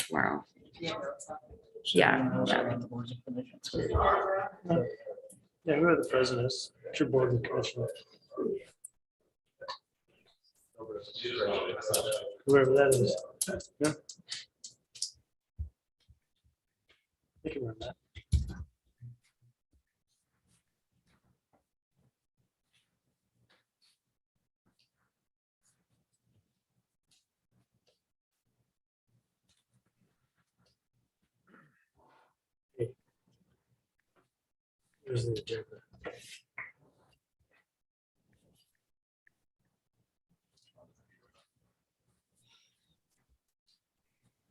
tomorrow. Yeah. Yeah. Yeah, who are the presidents? What's your board and commission? Whoever that is. Yeah. You can run that. Hey. Here's the agenda.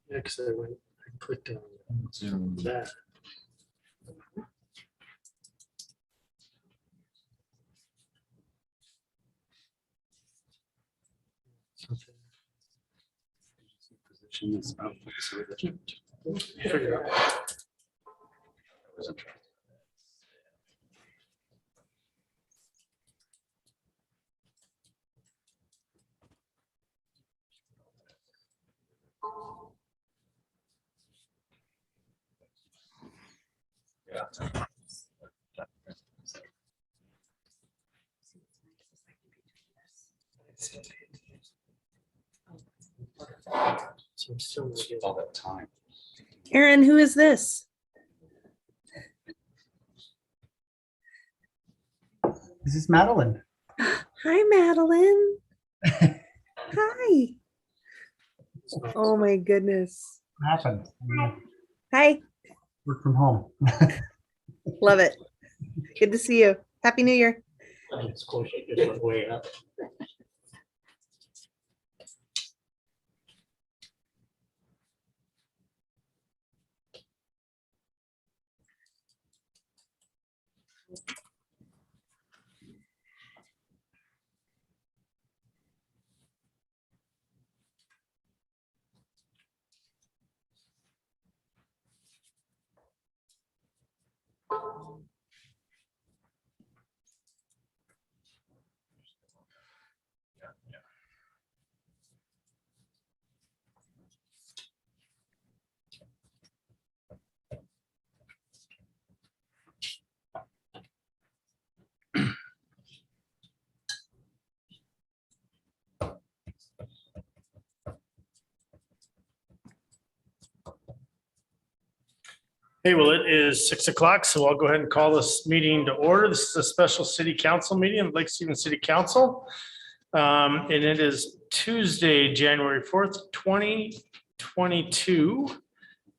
Yeah, because I clicked on that. Figure it out. So I'm still gonna get All that time. Aaron, who is this? This is Madeline. Hi, Madeline. Hi. Oh my goodness. What happened? Hi. Work from home. Love it. Good to see you. Happy New Year. it's close. It just went way up. Hey, well, it is 6 o'clock, so I'll go ahead and call this meeting to order. This is a special city council meeting of Lake Stevens City Council. And it is Tuesday, January 4th, 2022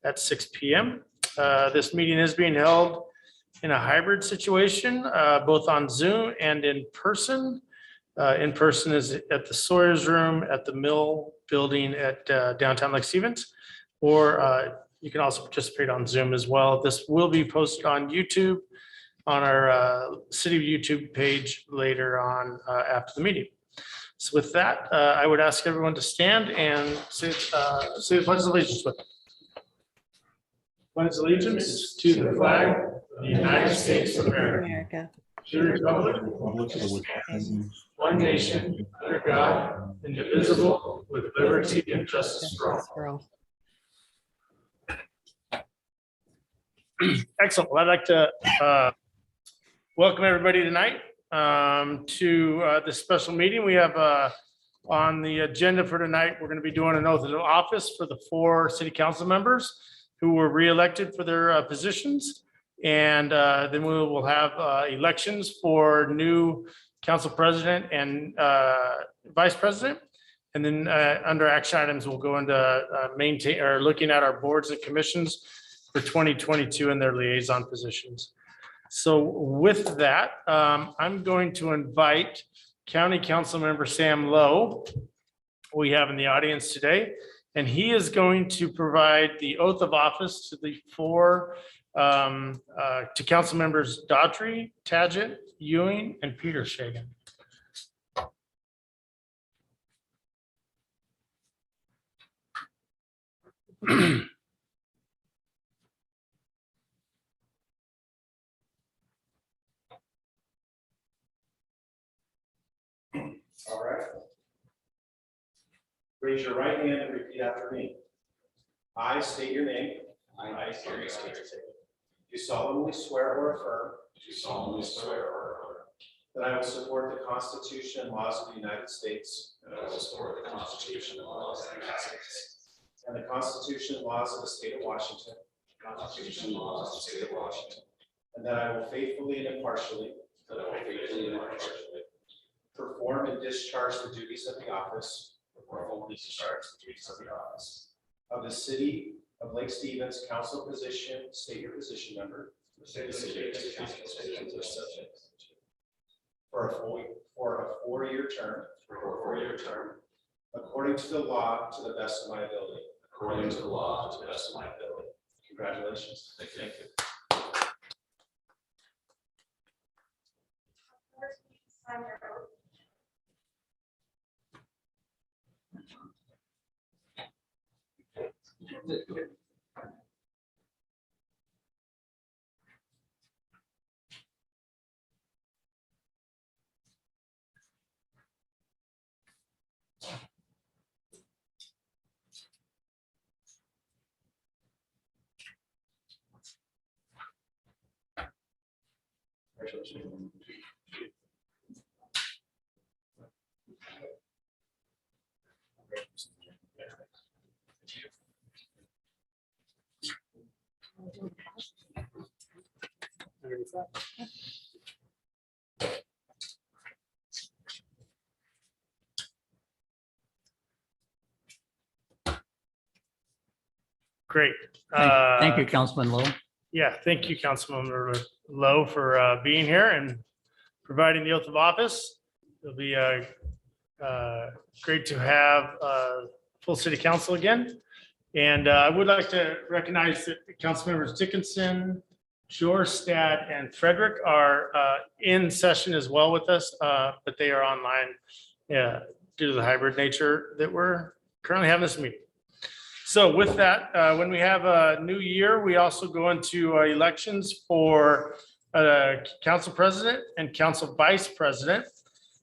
at 6 p.m. This meeting is being held in a hybrid situation, both on Zoom and in person. In person is at the Sawyer's Room at the Mill Building at downtown Lake Stevens, or you can also participate on Zoom as well. This will be posted on YouTube on our city YouTube page later on after the meeting. So with that, I would ask everyone to stand and say the pledge of allegiance with me. Pledge allegiance to the flag of the United States of America, America. to the republic one nation under God, indivisible, with liberty and justice for all. Excellent. Well, I'd like to welcome everybody tonight to this special meeting. We have on the agenda for tonight, we're going to be doing an oath of office for the 4 city council members who were reelected for their positions. And then we will have elections for new council president and vice president. And then under action items, we'll go into maintain or looking at our boards and commissions for 2022 and their liaison positions. So with that, I'm going to invite County Council Member Sam Lowe, who we have in the audience today, and he is going to provide the oath of office to the 4 to council members Daughtry, Tadgett, Ewing, and Peter Shagan. All right. Raise your right hand and repeat after me. I state your name. I, Gary State, Do solemnly swear or affirm do solemnly swear or affirm that I will support the Constitution and laws of the United States that I will support the Constitution and laws of the United States, and the Constitution and laws of the state of Washington, the Constitution and laws of the state of Washington, and that I will faithfully and impartially that I will faithfully and impartially perform and discharge the duties of the office perform and discharge the duties of the office of the City of Lake Stevens Council position, state your position number, of the city of Council for a four-year term, for a four-year term, according to the law, to the best of my ability. according to the law, to the best of my ability. Congratulations. Thank you. Great. Thank you, Councilman Lowe. Yeah, thank you, Councilmember Lowe, for being here and providing the oath of office. It'll be great to have full city council again. And I would like to recognize that council members Dickinson, Jorstad, and Frederick are in session as well with us, but they are online due to the hybrid nature that we're currently having this meeting. So with that, when we have a new year, we also go into elections for council president and council vice president.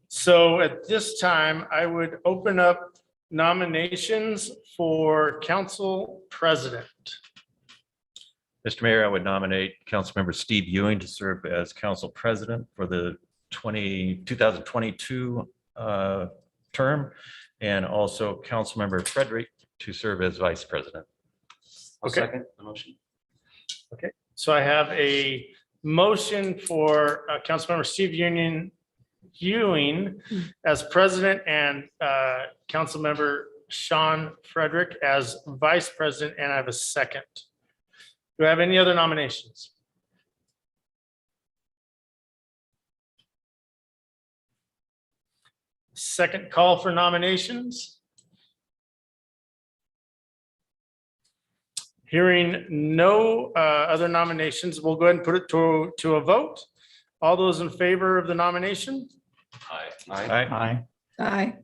So at this time, I would open up nominations for council president. Mr. Mayor, I would nominate Councilmember Steve Ewing to serve as council president for the 2022 term, and also Councilmember Frederick to serve as vice president. Okay. Second the motion. So I have a motion for Councilmember Steve Ewing as president and Councilmember Sean Frederick as vice president, and I have a second. Do I have any other nominations? Second call for nominations. Hearing no other nominations, we'll go ahead and put it to a vote. All those in favor of the nomination? Aye. Aye. Aye.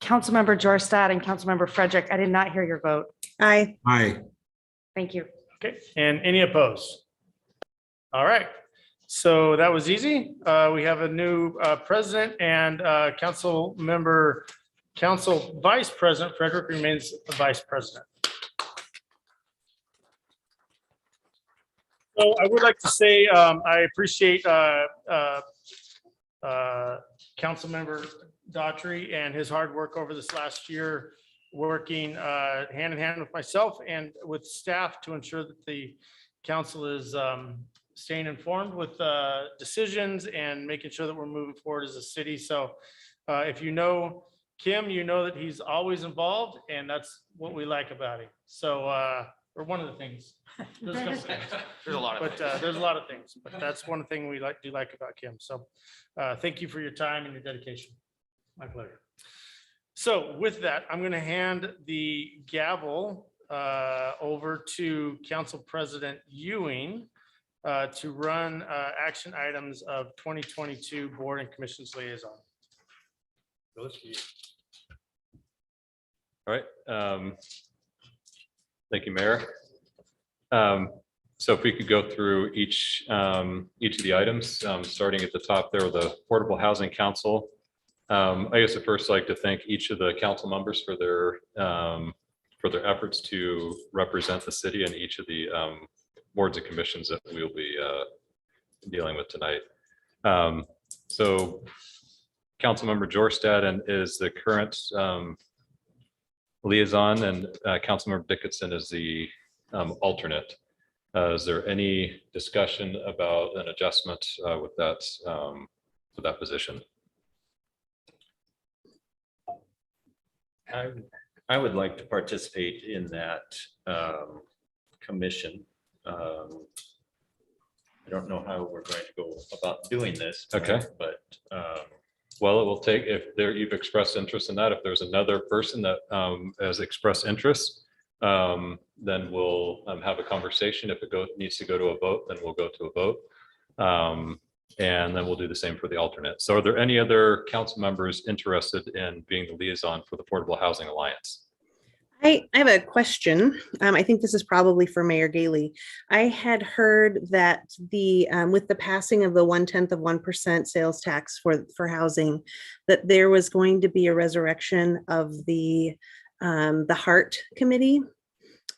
Councilmember Jorstad and Councilmember Frederick, I did not hear your vote. Aye. Aye. Thank you. Okay, and any opposed? All right, so that was easy. We have a new president and council vice president. Frederick remains the vice president. So I would like to say I appreciate Councilmember Daughtry and his hard work over this last year, working hand in hand with myself and with staff to ensure that the council is staying informed with decisions and making sure that we're moving forward as a city. So if you know Kim, you know that he's always involved, and that's what we like about him. So, or one of the things. There's a couple things. There's a lot of. But there's a lot of things, but that's one thing we do like about Kim. So thank you for your time and your dedication. My pleasure. So with that, I'm going to hand the gavel over to Council President Ewing to run action items of 2022 Board and Commissions Liaison. All right. Thank you, Mayor. So if we could go through each of the items, starting at the top there with the Affordable Housing Council. I guess I'd first like to thank each of the council members for their efforts to represent the city and each of the boards and commissions that we'll be dealing with tonight. So Councilmember Jorstad is the current liaison, and Councilmember Dickinson is the alternate. Is there any discussion about an adjustment with that for that position? I would like to participate in that commission. I don't know how we're going to go about doing this. Okay. But Well, it will take, if there, you've expressed interest in that, if there's another person that has expressed interest, then we'll have a conversation. If it needs to go to a vote, then we'll go to a vote. And then we'll do the same for the alternate. So are there any other council members interested in being the liaison for the Affordable Housing Alliance? I have a question. I think this is probably for Mayor Gailey. I had heard that with the passing of the 0.1% sales tax for housing, that there was going to be a resurrection of the Heart Committee.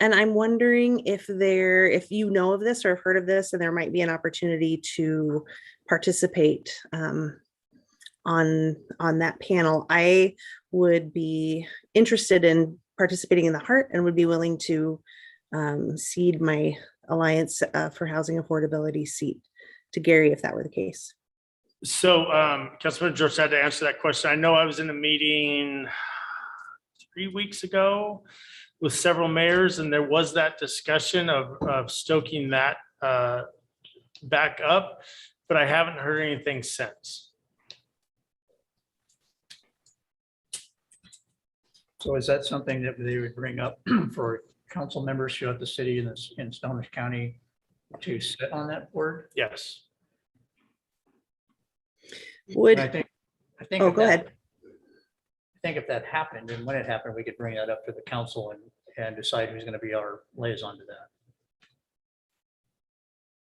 And I'm wondering if you know of this or have heard of this, and there might be an opportunity to participate on that panel. I would be interested in participating in the Heart and would be willing to cede my Alliance for Housing Affordability seat to Gary if that were the case. So Councilman George had to answer that question. I know I was in a meeting 3 weeks ago with several mayors, and there was that discussion of stoking that back up, but I haven't heard anything since. So is that something that they would bring up for council members throughout the city in Snohomish County to sit on that board? Yes. Would, I think oh, if go that- ahead. I think if that happened and when it happened, we could bring that up to the council and decide who's going to be our liaison to that.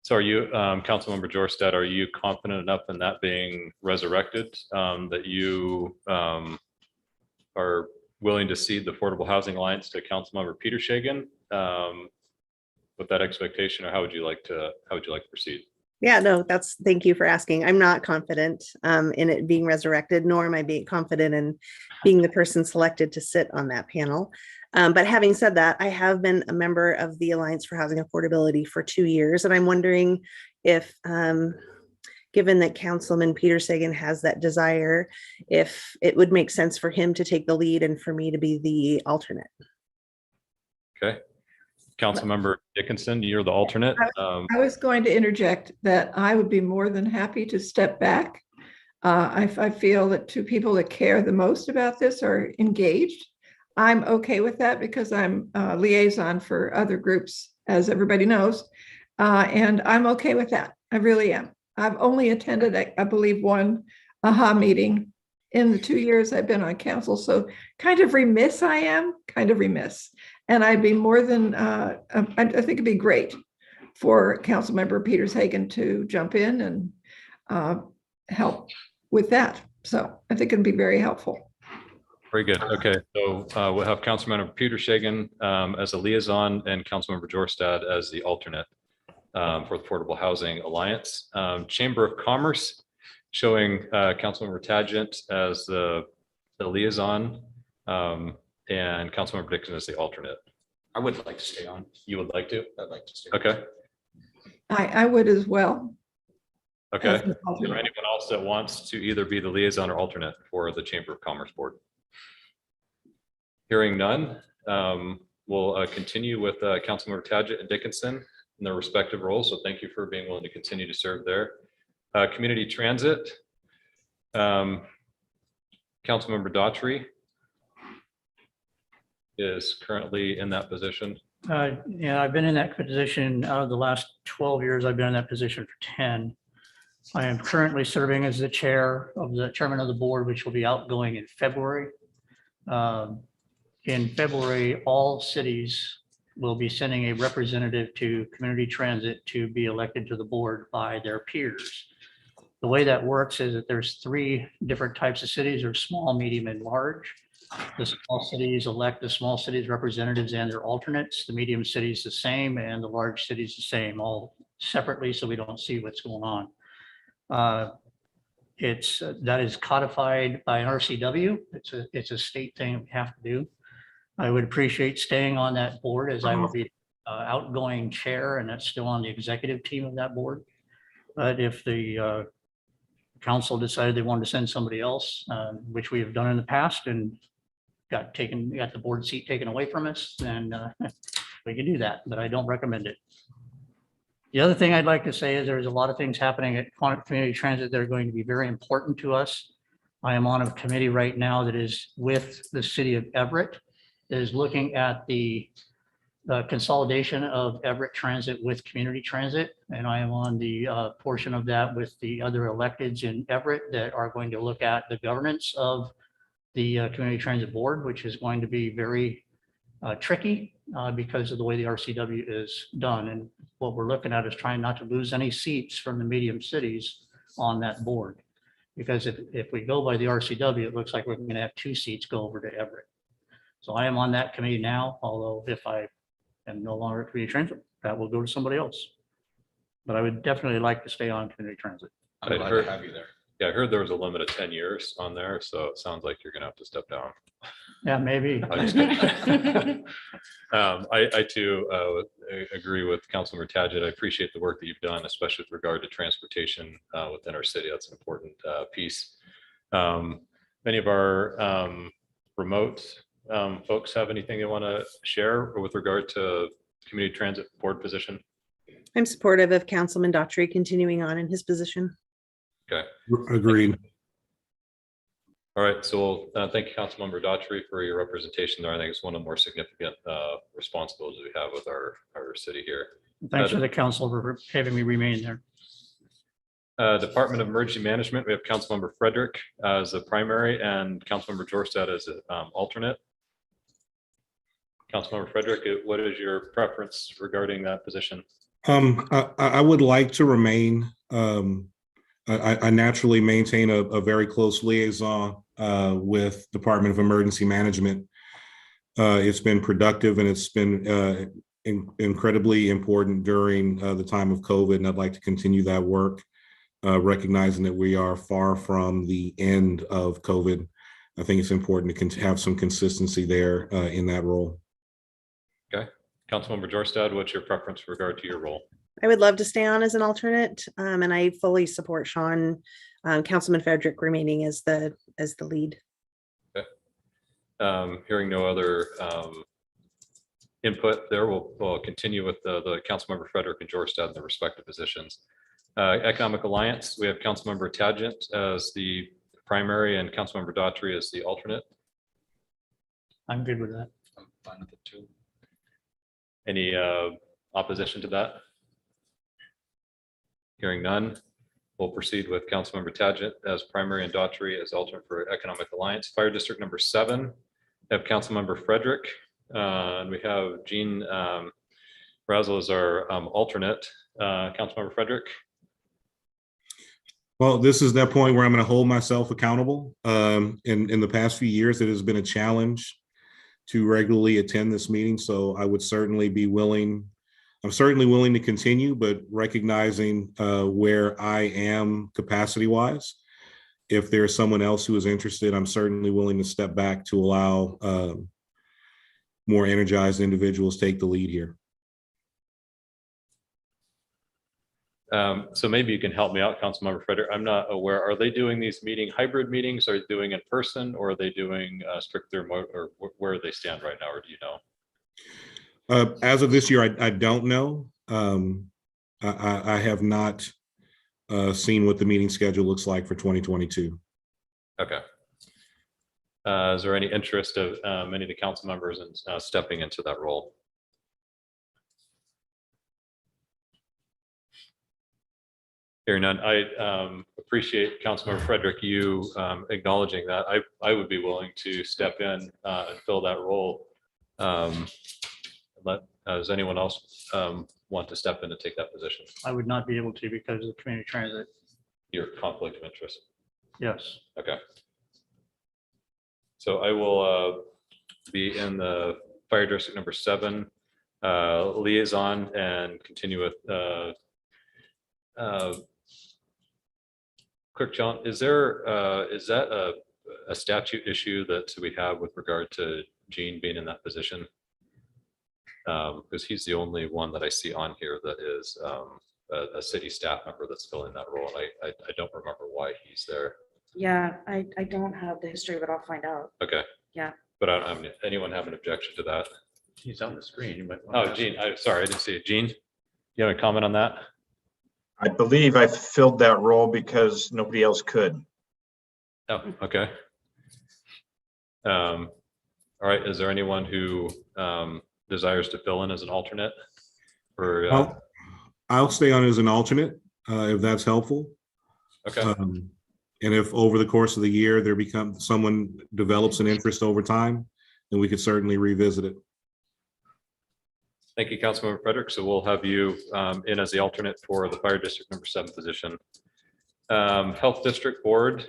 So are you, Councilmember Jorstad, are you confident enough in that being resurrected that you are willing to cede the Affordable Housing Alliance to Councilmember Peter Shagan with that expectation, or how would you like to proceed? Yeah, no, thank you for asking. I'm not confident in it being resurrected, nor am I being confident in being the person selected to sit on that panel. But having said that, I have been a member of the Alliance for Housing Affordability for 2 years, and I'm wondering if, given that Councilman Peter Sagan has that desire, if it would make sense for him to take the lead and for me to be the alternate. Okay. Councilmember Dickinson, you're the alternate. I was going to interject that I would be more than happy to step back. I feel that two people that care the most about this are engaged. I'm okay with that because I'm a liaison for other groups, as everybody knows. And I'm okay with that. I really am. I've only attended, I believe, one AHA meeting in the 2 years I've been on council. So kind of remiss I am, kind of remiss. And I'd be more than, I think it'd be great for Councilmember Peter Sagan to jump in and help with that. So I think it'd be very helpful. Very good. Okay, so we'll have Councilmember Peter Shagan as a liaison and Councilmember Jorstad as the alternate for the Affordable Housing Alliance. Chamber of Commerce showing Councilmember Tagent as the liaison and Councilmember Dixon as the alternate. I would like to stay on. You would like to? I'd like to stay on. Okay, I would as well. okay. as an Is there alternate. anyone else that wants to either be the liaison or alternate for the Chamber of Commerce Board? Hearing none, we'll continue with Councilmember Tagent and Dickinson in their respective roles. So thank you for being willing to continue to serve there. Community Transit, Councilmember Daughtry is currently in that position. Yeah, I've been in that position out of the last 12 years. I've been in that position for 10. I am currently serving as the chairman of the board, which will be outgoing in February. In February, all cities will be sending a representative to Community Transit to be elected to the board by their peers. The way that works is that there's three different types of cities. There's small, medium, and large. The small cities elect the small cities representatives and their alternates. The medium cities the same, and the large cities the same, all separately, so we don't see what's going on. That is codified by RCW. It's a state thing we have to do. I would appreciate staying on that board, as I will be outgoing chair, and that's still on the executive team of that board. But if the council decided they wanted to send somebody else, which we have done in the past and got the board seat taken away from us, then we can do that, but I don't recommend it. The other thing I'd like to say is there's a lot of things happening at Quantic Community Transit that are going to be very important to us. I am on a committee right now that is with the city of Everett, that is looking at the consolidation of Everett Transit with Community Transit. And I am on the portion of that with the other electeds in Everett that are going to look at the governance of the Community Transit Board, which is going to be very tricky because of the way the RCW is done. And what we're looking at is trying not to lose any seats from the medium cities on that board. Because if we go by the RCW, it looks like we're going to have 2 seats go over to Everett. So I am on that committee now, although if I am no longer at Community Transit, that will go to somebody else. But I would definitely like to stay on Community Transit. I'm glad to have you there. Yeah, I heard there was a limit of 10 years on there, so it sounds like you're gonna have to step down. Yeah, maybe. I'm just kidding. I too agree with Councilmember Tagit. I appreciate the work that you've done, especially with regard to transportation within our city. That's an important piece. Many of our remote folks have anything they want to share with regard to Community Transit Board position? I'm supportive of Councilman Daughtry continuing on in his position. Okay. Agreed. All right, so thank you, Councilmember Daughtry, for your representation there. I think it's one of the more significant responsibilities we have with our city here. Thanks to the council for having me remain there. Department of Emergency Management, we have Councilmember Frederick as the primary and Councilmember Jorstad as an alternate. Councilmember Frederick, what is your preference regarding that position? I would like to remain. I naturally maintain a very close liaison with Department of Emergency Management. It's been productive and it's been incredibly important during the time of COVID, and I'd like to continue that work, recognizing that we are far from the end of COVID. I think it's important to have some consistency there in that role. Okay, Councilmember Jorstad, what's your preference with regard to your role? I would love to stay on as an alternate, and I fully support Sean, Councilman Frederick remaining as the lead. Okay. Hearing no other input there, we'll continue with the Councilmember Frederick and Jorstad in their respective positions. Economic Alliance, we have Councilmember Tagit as the primary and Councilmember Daughtry as the alternate. I'm good with that. I'm fine with it too. Any opposition to that? Hearing none, we'll proceed with Councilmember Tagit as primary and Daughtry as alternate for Economic Alliance. Fire District number 7, we have Councilmember Frederick, and we have Jean Razzle as our alternate. Councilmember Frederick. Well, this is that point where I'm going to hold myself accountable. In the past few years, it has been a challenge to regularly attend this meeting, so I would certainly be willing. I'm certainly willing to continue, but recognizing where I am capacity-wise, if there's someone else who is interested, I'm certainly willing to step back to allow more energized individuals take the lead here. So maybe you can help me out, Councilmember Frederick. I'm not aware. Are they doing these hybrid meetings? Are they doing in person, or are they doing strictly remote, or where they stand right now, or do you know? As of this year, I don't know. I have not seen what the meeting schedule looks like for 2022. Okay. Is there any interest of many of the council members in stepping into that role? Hearing none, I appreciate Councilmember Frederick, you acknowledging that. I would be willing to step in and fill that role. Does anyone else want to step in to take that position? I would not be able to because of the Community Transit. your conflict of interest? Yes. Okay. So I will be in the fire district number 7 liaison and continue with Clerk John, is that a statute issue that we have with regard to Gene being in that position? Because he's the only one that I see on here that is a city staff member that's filling that role. And I don't remember why he's there. Yeah, I don't have the history, but I'll find out. Okay. Yeah. But anyone have an objection to that? He's on the screen. You might want to Oh, Gene, sorry, I didn't see it. Gene, you have a comment on that? I believe I filled that role because nobody else could. Oh, okay. All right, is there anyone who desires to fill in as an alternate? Or, I'll stay on as an alternate, if that's helpful. okay, And if over the course of the year, someone develops an interest over time, then we could certainly revisit it. thank you, Councilmember Frederick. So we'll have you in as the alternate for the fire district number 7 position. Health District Board,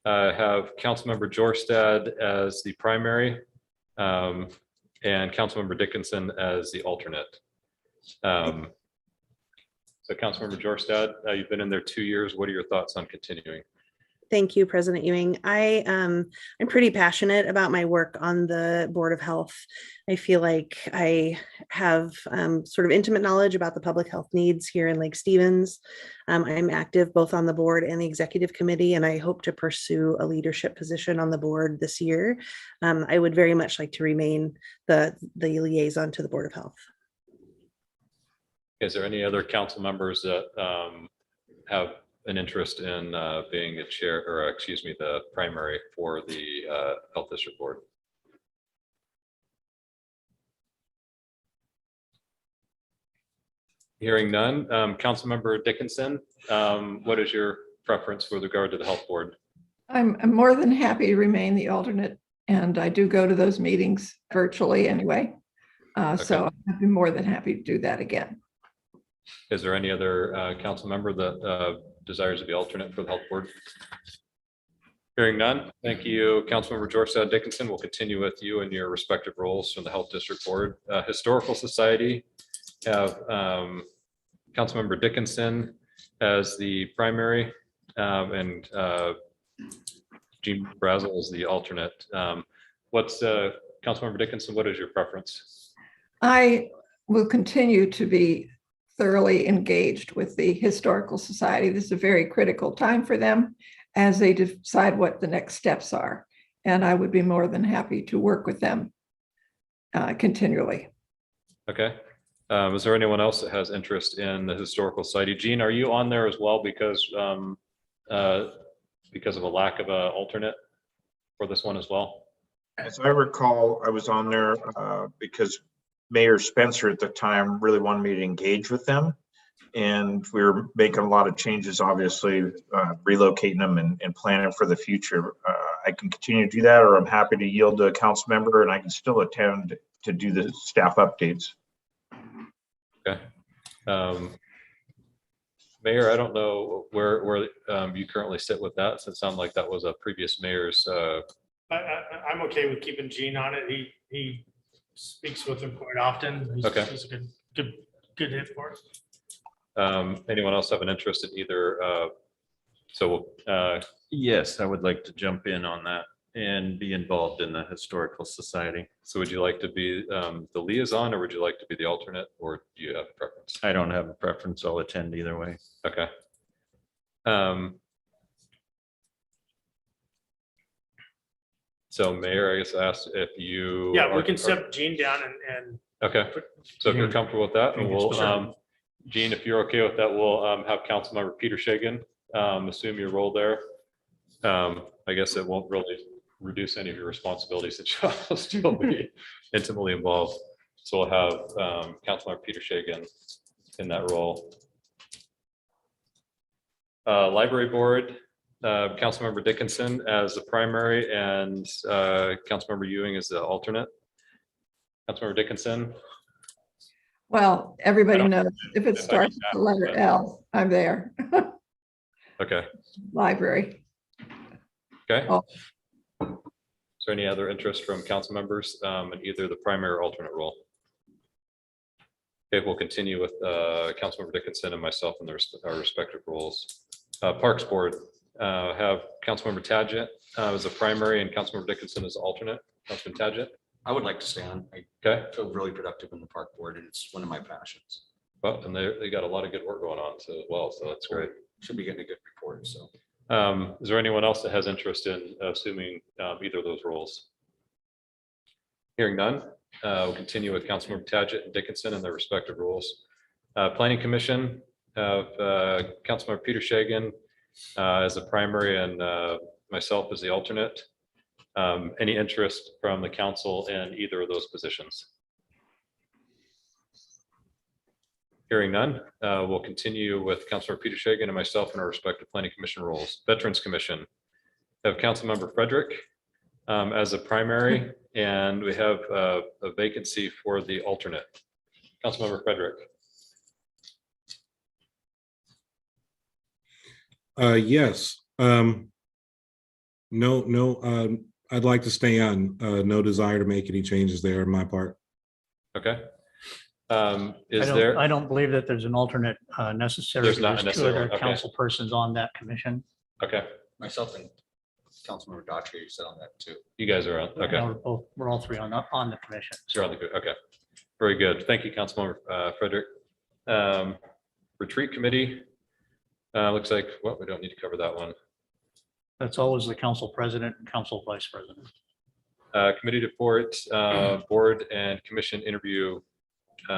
have Councilmember Jorstad as the primary and Councilmember Dickinson as the alternate. So Councilmember Jorstad, you've been in there 2 years. What are your thoughts on continuing? Thank you, President Ewing. I'm pretty passionate about my work on the Board of Health. I feel like I have sort of intimate knowledge about the public health needs here in Lake Stevens. I'm active both on the board and the executive committee, and I hope to pursue a leadership position on the board this year. I would very much like to remain the liaison to the Board of Health. Is there any other council members that have an interest in being a chair, or excuse me, the primary for the Health District Board? Hearing none. Councilmember Dickinson, what is your preference with regard to the Health Board? I'm more than happy to remain the alternate, and I do go to those meetings virtually anyway. So I'd be more than happy to do that again. Is there any other council member that desires to be alternate for the Health Board? Hearing none. Thank you, Councilmember Jorstad Dickinson. We'll continue with you in your respective roles from the Health District Board. Historical Society have Councilmember Dickinson as the primary and Gene Brazel as the alternate. What's Councilmember Dickinson, what is your preference? I will continue to be thoroughly engaged with the Historical Society. This is a very critical time for them as they decide what the next steps are. And I would be more than happy to work with them continually. Okay. Is there anyone else that has interest in the Historical Society? Gene, are you on there as well because of a lack of an alternate for this one as well? As I recall, I was on there because Mayor Spencer at the time really wanted me to engage with them. And we were making a lot of changes, obviously, relocating them and planning for the future. I can continue to do that, or I'm happy to yield to a council member and I can still attend to do the staff updates. Okay. Mayor, I don't know where you currently sit with that. So it sounded like that was a previous mayor's. I'm okay with keeping Gene on it. He speaks with him quite often. He's a good hit for us. Anyone else have an interest in either? Yes, I would like to jump in on that and be involved in the Historical Society. So would you like to be the liaison, or would you like to be the alternate, or do you have a preference? I don't have a preference. I'll attend either way. Okay. So Mayor, I guess I asked if you. Yeah, we can step Gene down and. Okay, so if you're comfortable with that, and we'll, Gene, if you're okay with that, we'll have Councilmember Peter Shagan assume your role there. I guess it won't really reduce any of your responsibilities that you'll still be intimately involved. So we'll have Councilmember Peter Shagan in that role. Library Board, Councilmember Dickinson as the primary and Councilmember Ewing as the alternate. Councilmember Dickinson. Well, everybody knows if it starts with the letter L, I'm there. Okay, library. okay. Oh. Is there any other interest from council members in either the primary or alternate role? Okay, we'll continue with Councilmember Dickinson and myself in our respective roles. Parks Board, have Councilmember Tadgett as a primary and Councilmember Dickinson as alternate. Councilman Tadgett, I would like to stay on. I okay. feel really productive in the park board and it's one of my passions. Well, and they got a lot of good work going on as well, so that's great. Should be getting a good report, so. Is there anyone else that has interest in assuming either of those roles? Hearing none, we'll continue with Councilmember Tadgett and Dickinson in their respective roles. Planning Commission of Councilmember Peter Shagan as the primary and myself as the alternate. Any interest from the council in either of those positions? Hearing none, we'll continue with Councilmember Peter Shagan and myself in our respective Planning Commission roles. Veterans Commission have Councilmember Frederick as a primary, and we have a vacancy for the alternate. Councilmember Frederick. Yes. No, I'd like to stay on. No desire to make any changes there on my part. Okay. I Is there? I don't believe that there's an alternate necessary. There's not There's two necessarily, other okay. council persons on that commission. Okay, Myself and Councilmember Daughtry sit on that too. you guys are on. Okay, We're all three on the commission. so you're on the good. Okay, very good. Thank you, Councilmember Frederick. Retreat Committee. Looks like, well, we don't need to cover that one. That's always the council president and council vice president. Committee report, board and commission interview. We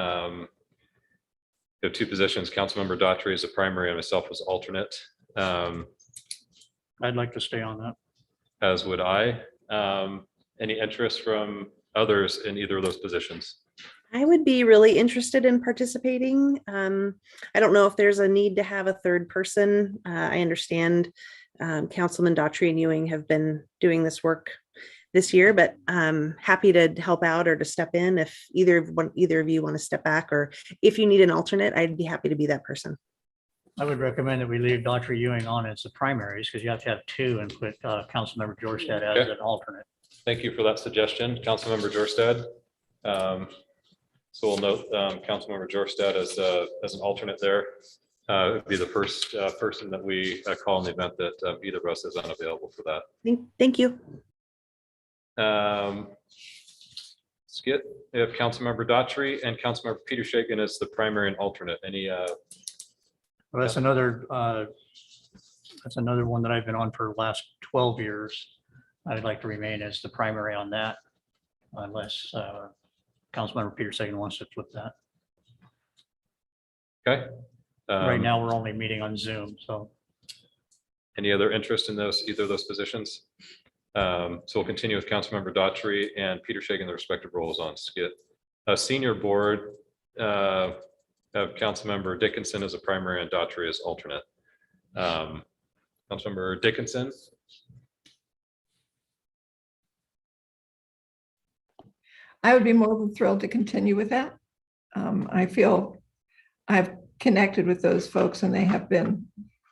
have two positions. Councilmember Daughtry is a primary and myself as alternate, I'd like to stay on that. as would I. Any interest from others in either of those positions? I would be really interested in participating. I don't know if there's a need to have a third person. I understand Councilman Daughtry and Ewing have been doing this work this year, but I'm happy to help out or to step in if either of you want to step back, or if you need an alternate, I'd be happy to be that person. I would recommend that we leave Dr. Ewing on as the primaries because you have to have two and put Councilmember Georgestad as Okay. an alternate. Thank you for that suggestion, Councilmember Georgestad. So we'll note Councilmember Georgestad as an alternate there. It'd be the first person that we call in the event that either of us is unavailable for that. Thank you. Skit, we have Councilmember Daughtry and Councilmember Peter Shagan as the primary and alternate. Any, Well, that's another one that I've been on for the last 12 years. I'd like to remain as the primary on that unless Councilmember Peter Sagan wants to flip that. okay? Right now, we're only meeting on Zoom, so Any other interest in either of those positions? So we'll continue with Councilmember Daughtry and Peter Shagan, the respective roles on Skit. Senior Board, have Councilmember Dickinson as a primary and Daughtry as alternate. Councilmember Dickinson. I would be more than thrilled to continue with that. I feel I've connected with those folks and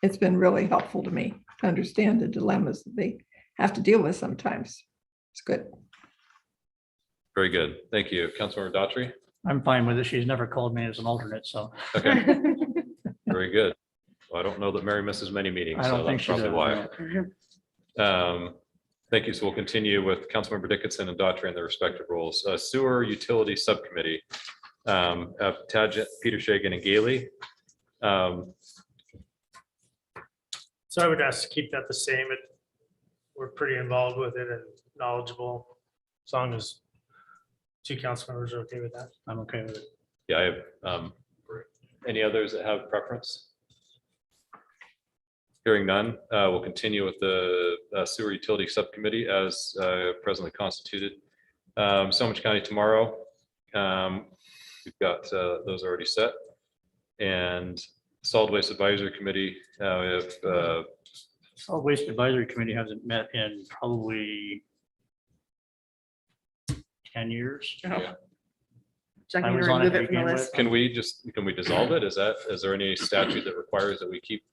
it's been really helpful to me to understand the dilemmas that they have to deal with sometimes. It's good. Very good. Thank you. Councilmember Daughtry. I'm fine with it. She's never called me as an alternate, so. Okay, very good. Well, I don't know that Mary misses many meetings, I so don't think that's she probably does. why. Thank you. So we'll continue with Councilmember Dickinson and Daughtry in their respective roles. Sewer Utility Subcommittee, Tadgett, Peter Shagan, and Gailey. So I would ask to keep that the same. We're pretty involved with it and knowledgeable, as long as two council members are okay with that. I'm okay with it. Yeah, I have, any others that have preference? Hearing none, we'll continue with the Sewer Utility Subcommittee as presently constituted. Sandwich County tomorrow. We've got those already set. And Solid Waste Advisory Committee, we have Solid Waste Advisory Committee hasn't met in probably 10 years. Yeah. Chuck, I you was wanna on it remove to from the begin list? with. Can we dissolve it? Is there any statute that requires that we keep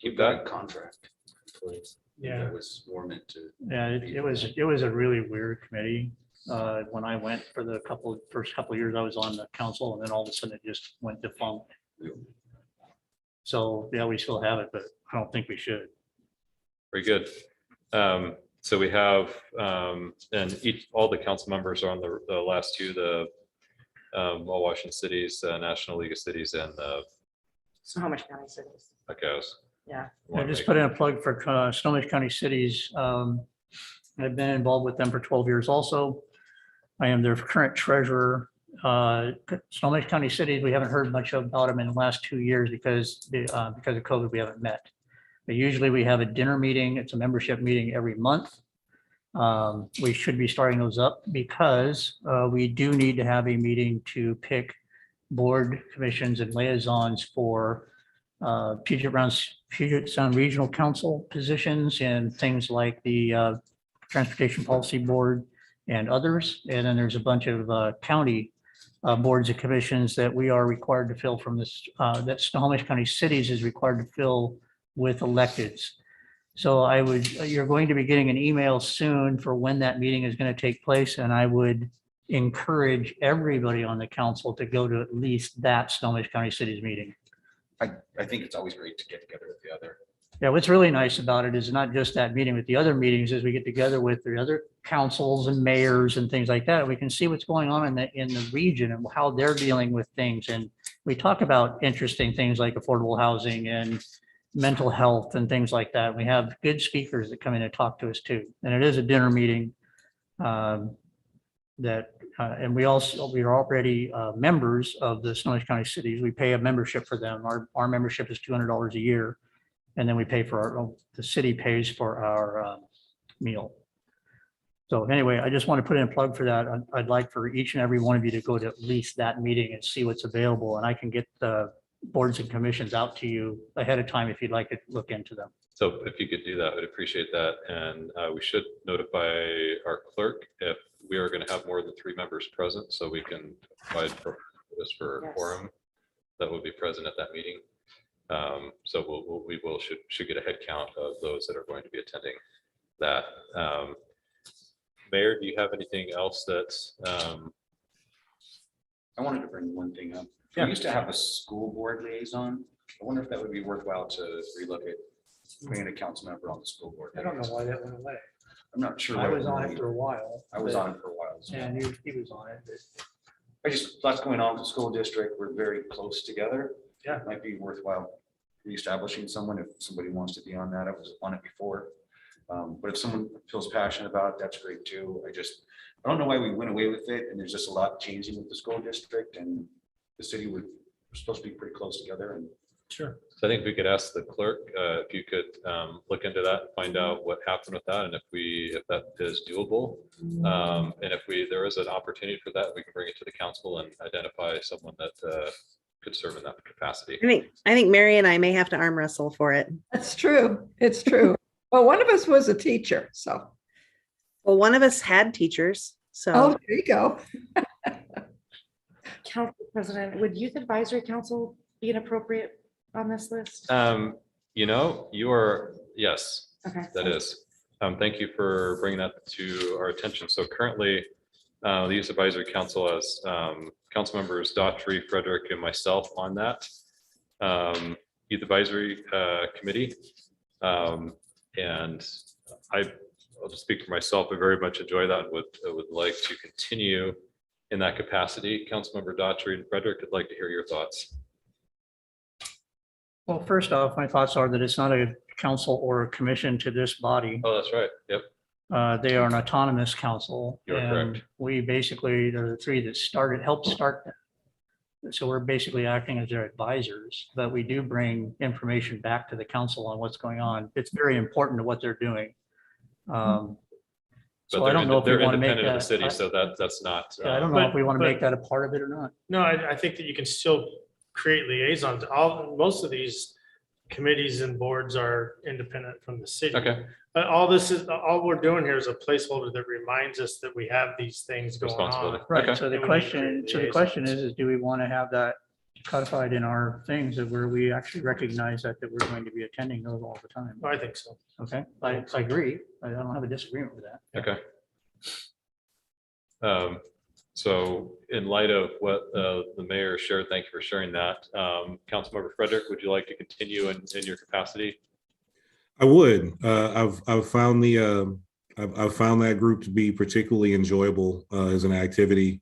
You've got a contract. Yeah. That was more meant to. Yeah, it was a really weird committee. When I went for the first couple of years I was on the council, and then all of a sudden it just went defunct. So, yeah, we still have it, but I don't think we should. Very good. So we have, and all the council members are on the last two, the all Washington cities, National League of Cities, and Snohomish County Cities. PACOs. Yeah. I just put in a plug for Snohomish County Cities. I've been involved with them for 12 years also. I am their current treasurer. Snohomish County Cities, we haven't heard much about them in the last 2 years because of COVID, we haven't met. But usually we have a dinner meeting. It's a membership meeting every month. We should be starting those up because we do need to have a meeting to pick board commissions and liaisons for Puget Sound Regional Council positions and things like the Transportation Policy Board and others. And then there's a bunch of county boards and commissions that we are required to fill from this, that Snohomish County Cities is required to fill with electeds. So you're going to be getting an email soon for when that meeting is going to take place. And I would encourage everybody on the council to go to at least that Snohomish County Cities meeting. I think it's always great to get together with the other. Yeah, what's really nice about it is not just that meeting with the other meetings, is we get together with the other councils and mayors and things like that. We can see what's going on in the region and how they're dealing with things. And we talk about interesting things like affordable housing and mental health and things like that. We have good speakers that come in and talk to us too. And it is a dinner meeting and we are already members of the Snohomish County Cities. We pay a membership for them. Our membership is $200 a year. And then we pay for the city pays for our meal. So anyway, I just want to put in a plug for that. I'd like for each and every one of you to go to at least that meeting and see what's available. And I can get the boards and commissions out to you ahead of time if you'd like to look into them. So if you could do that, I'd appreciate that. And we should notify our clerk if we are going to have more than 3 members present, so we can provide for this for a quorum that will be present at that meeting. So we should get a head count of those that are going to be attending that. Mayor, do you have anything else that's? I wanted to bring one thing up. Yeah. We used to have a school board liaison. I wonder if that would be worthwhile to relook at bringing a council member on the school board. I don't know why that went away. I'm not sure. I why was it on really- it for a while. I was on it for a while. And he was on it. I just, lots going on with the school district. We're very close together. Yeah. It might be worthwhile reestablishing someone if somebody wants to be on that. I was on it before. But if someone feels passionate about it, that's great too. I don't know why we went away with it. And there's just a lot changing with the school district and the city. We're supposed to be pretty close together and. Sure. So I think we could ask the clerk if you could look into that, find out what happened with that, and if that is doable. And if there is an opportunity for that, we can bring it to the council and identify someone that could serve in that capacity. I think Mary and I may have to arm wrestle for it. That's true. It's true. Well, one of us was a teacher, so. Well, one of us had teachers, so. Oh, there you go. Council President, would Youth Advisory Council be inappropriate on this list? You are, yes. Okay. That is. Thank you for bringing that to our attention. So currently, the Youth Advisory Council has council members Daughtry, Frederick, and myself on that Youth Advisory Committee. And I'll just speak for myself. I very much enjoy that. Would like to continue in that capacity. Councilmember Daughtry and Frederick, I'd like to hear your thoughts. Well, first off, my thoughts are that it's not a council or a commission to this body. Oh, that's right. Yep. They are an autonomous council. You're and correct. We basically, are the 3 that helped start that. So we're basically acting as their advisors, but we do bring information back to the council on what's going on. It's very important to what they're doing. But So I don't know if we they're want to make independent of the that. city, so that's not. I don't know if we want to But- make that a part of it or not. No, I think that you can still create liaisons. Most of these committees and boards are independent from the city. Okay. But all we're doing here is a placeholder that reminds us that we have these things going on. Responsibility. Right, Okay. so the And we question, need to create is do we want to have that codified in our things that where we actually recognize that we're going to be attending those all the time. I think so. Okay, I agree. I don't have a disagreement with that. Okay. So in light of what the mayor shared, thank you for sharing that. Councilmember Frederick, would you like to continue in your capacity? I would. I've found I've found that group to be particularly enjoyable as an activity.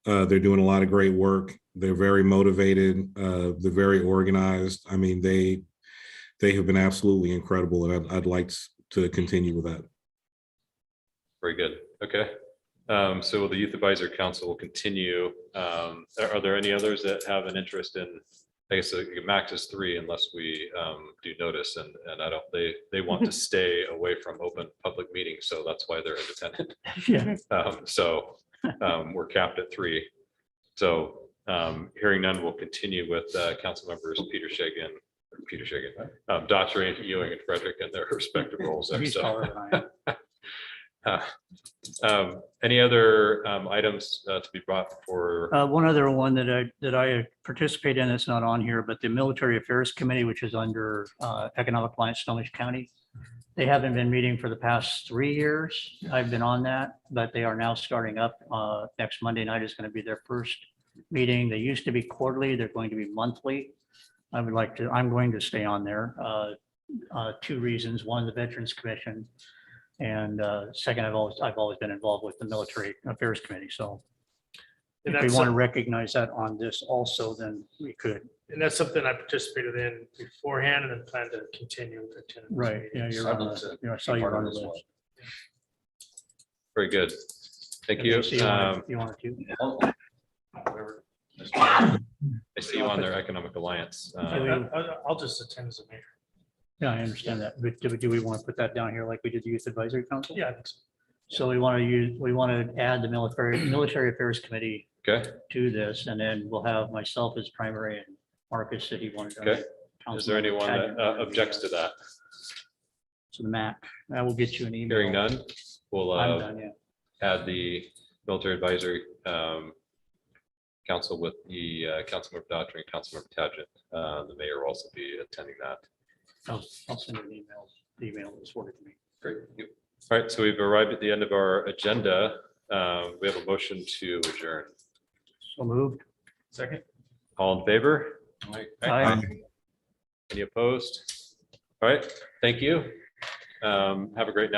They're doing a lot of great work. They're very motivated. They're very organized. I mean, they have been absolutely incredible, and I'd like to continue with that. Very good. Okay. So the Youth Advisory Council will continue. Are there any others that have an interest in, I guess the max is 3 unless we do notice, and I don't, they want to stay away from open public meetings, so that's why they're independent. Yeah. So we're capped at 3. So hearing none, we'll continue with council members Peter Shagan, Daughtry, Ewing, and Frederick in their respective roles there. He's So taller than I am. any other items to be brought for? One other one that I participate in, it's not on here, but the Military Affairs Committee, which is under Economic Alliance Snohomish County. They haven't been meeting for the past 3 years. I've been on that, but they are now starting up. Next Monday night is going to be their first meeting. They used to be quarterly. They're going to be monthly. I'm going to stay on there. 2 reasons. One, the Veterans Commission. And second, I've always been involved with the Military Affairs Committee. So And if we that's, want to recognize that on this also, then we could. and that's something I participated in beforehand and then plan to continue to attend. those Right. Yeah, meetings. you're I'd on love to the, I be saw you part on of the it as well. list. Very good. Thank And you. so you wanted to. Whatever. I see you on their Economic Alliance. I'll just attend as a mayor. Yeah, I understand that. But do we want to put that down here like we did the Youth Advisory Council? Yeah, I think so. So we want to add the Military Affairs Committee Okay. to this, and then we'll have myself as primary and Marcus that he wanted. Okay. Is there anyone that objects to that? So the Mac, I will get you an email. Hearing none, we'll I'm done, yeah. add the Military Advisory Council with the Councilmember Daughtry and Councilmember Tagent. The mayor will also be attending that. I'll send you an email. The email was forwarded to me. Great. All right, so we've arrived at the end of our agenda. We have a motion to adjourn. So moved. Second. All in favor? Aye. Any opposed? All right, thank you. Have a great night.